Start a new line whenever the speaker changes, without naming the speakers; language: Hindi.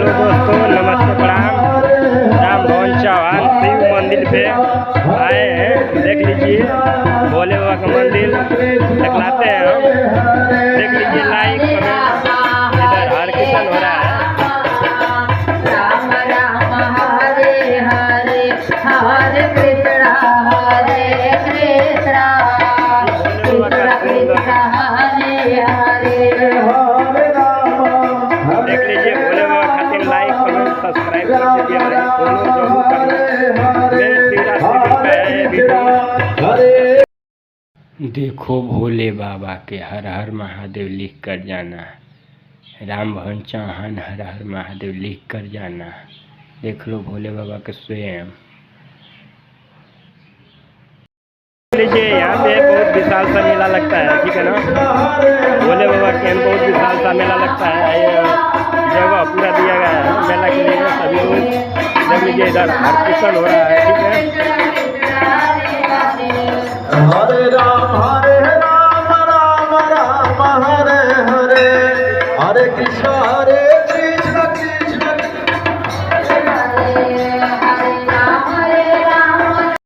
हेलो दोस्तों, नमस्ते, प्रणाम। राम भवन चौहान शिव मंदिर पे आए हैं। देख लीजिए भोले बाबा का मंदिर दिखलाते हैं हम। देख लीजिए लाइक कमेंट, इधर हर कीर्तन हो रहा है।
राम राम हरे हरे हरे कृष्णा कृष्णा हरे हरे।
देख लीजिए भोले बाबा खातिर लाइक कमेंट सब्सक्राइब कर दीजिए, फॉलो जरूर करना। मेरे शिवरात्रि पे है वीडियो। देखो भोले बाबा के हर हर महादेव लिख कर जाना। राम भवन चौहान हर हर महादेव लिख कर जाना। देख लो भोले बाबा के स्वयं। लीजिए यहाँ पे बहुत विशाल सा मेला लगता है, ठीक है ना। भोले बाबा के यहाँ बहुत विशाल सा मेला लगता है। ये जगह पूरा दिया गया है मेला के लिए। सभी लोग देख लीजिए, इधर हर कीर्तन हो रहा है, ठीक है।
हरे राम राम राम हरे हरे हरे कृष्ण